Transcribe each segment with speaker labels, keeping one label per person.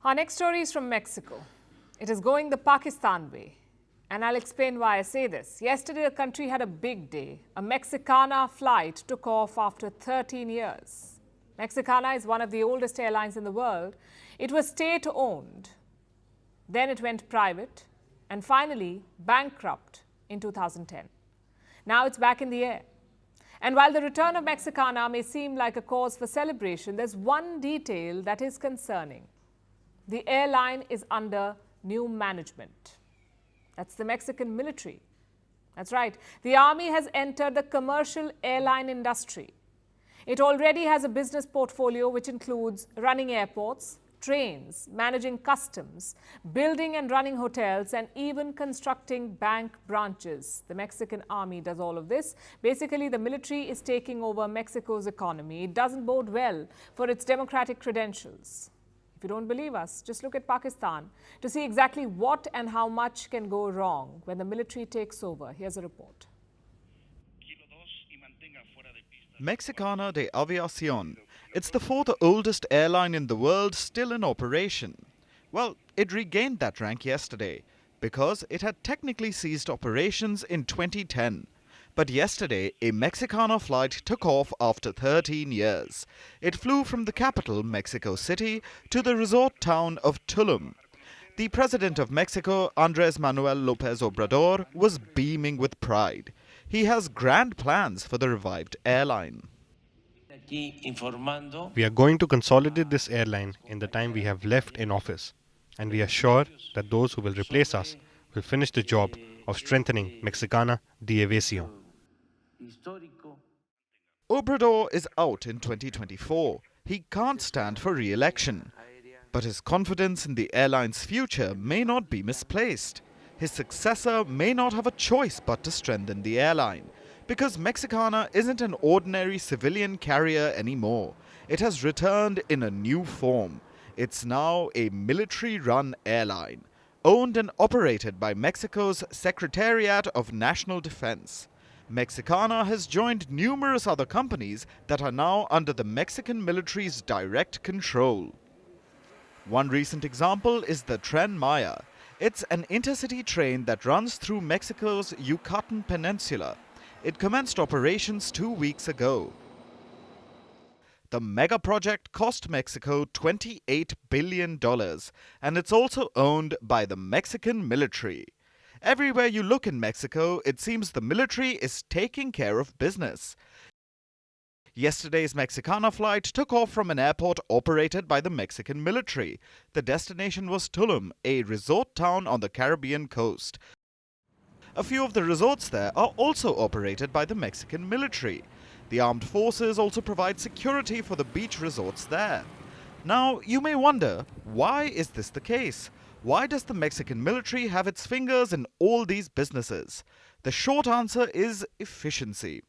Speaker 1: Our next story is from Mexico. It is going the Pakistan way. And I'll explain why I say this. Yesterday, the country had a big day. A Mexicana flight took off after 13 years. Mexicana is one of the oldest airlines in the world. It was state-owned. Then it went private and finally bankrupt in 2010. Now it's back in the air. And while the return of Mexicana may seem like a cause for celebration, there's one detail that is concerning. The airline is under new management. That's the Mexican military. That's right. The army has entered the commercial airline industry. It already has a business portfolio which includes running airports, trains, managing customs, building and running hotels, and even constructing bank branches. The Mexican army does all of this. Basically, the military is taking over Mexico's economy. It doesn't bode well for its democratic credentials. If you don't believe us, just look at Pakistan to see exactly what and how much can go wrong when the military takes over. Here's a report.
Speaker 2: Mexicana de Aviación. It's the fourth oldest airline in the world still in operation. Well, it regained that rank yesterday because it had technically ceased operations in 2010. But yesterday, a Mexicana flight took off after 13 years. It flew from the capital, Mexico City, to the resort town of Tulum. The president of Mexico, Andrez Manuel Lopez Obrador, was beaming with pride. He has grand plans for the revived airline.
Speaker 3: We are going to consolidate this airline in the time we have left in office, and we are sure that those who will replace us will finish the job of strengthening Mexicana de Aviación.
Speaker 2: Obrador is out in 2024. He can't stand for re-election. But his confidence in the airline's future may not be misplaced. His successor may not have a choice but to strengthen the airline, because Mexicana isn't an ordinary civilian carrier anymore. It has returned in a new form. It's now a military-run airline, owned and operated by Mexico's Secretariat of National Defense. Mexicana has joined numerous other companies that are now under the Mexican military's direct control. One recent example is the Tren Maya. It's an intercity train that runs through Mexico's Yucatan Peninsula. It commenced operations 2 weeks ago. The mega project cost Mexico $28 billion, and it's also owned by the Mexican military. Everywhere you look in Mexico, it seems the military is taking care of business. Yesterday's Mexicana flight took off from an airport operated by the Mexican military. The destination was Tulum, a resort town on the Caribbean coast. A few of the resorts there are also operated by the Mexican military. The armed forces also provide security for the beach resorts there. Now, you may wonder, why is this the case? Why does the Mexican military have its fingers in all these businesses? The short answer is efficiency.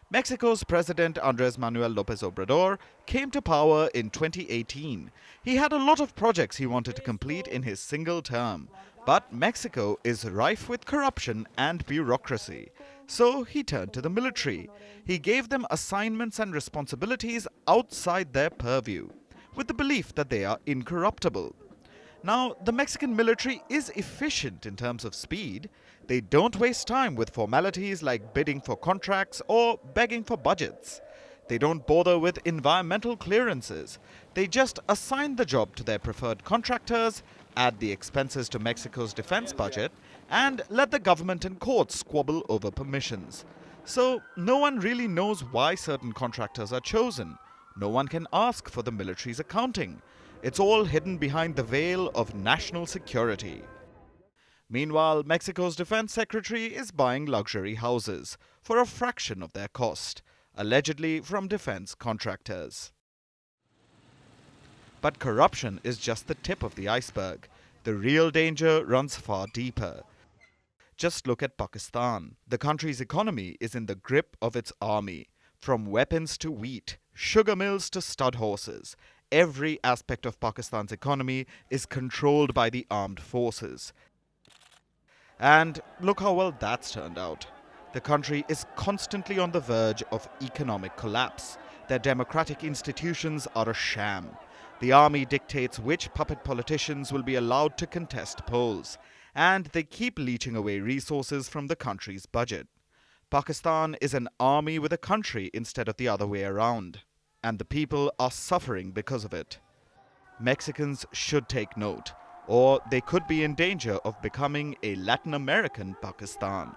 Speaker 2: Mexico's President Andrez Manuel Lopez Obrador came to power in 2018. He had a lot of projects he wanted to complete in his single term. But Mexico is rife with corruption and bureaucracy. So he turned to the military. He gave them assignments and responsibilities outside their purview, with the belief that they are incorruptible. Now, the Mexican military is efficient in terms of speed. They don't waste time with formalities like bidding for contracts or begging for budgets. They don't bother with environmental clearances. They just assign the job to their preferred contractors, add the expenses to Mexico's defense budget, and let the government and courts squabble over permissions. So, no one really knows why certain contractors are chosen. No one can ask for the military's accounting. It's all hidden behind the veil of national security. Meanwhile, Mexico's defense secretary is buying luxury houses for a fraction of their cost, allegedly from defense contractors. But corruption is just the tip of the iceberg. The real danger runs far deeper. Just look at Pakistan. The country's economy is in the grip of its army. From weapons to wheat, sugar mills to stud horses, every aspect of Pakistan's economy is controlled by the armed forces. And look how well that's turned out. The country is constantly on the verge of economic collapse. Their democratic institutions are a sham. The army dictates which puppet politicians will be allowed to contest polls, and they keep leeching away resources from the country's budget. Pakistan is an army with a country instead of the other way around, and the people are suffering because of it. Mexicans should take note, or they could be in danger of becoming a Latin American Pakistan.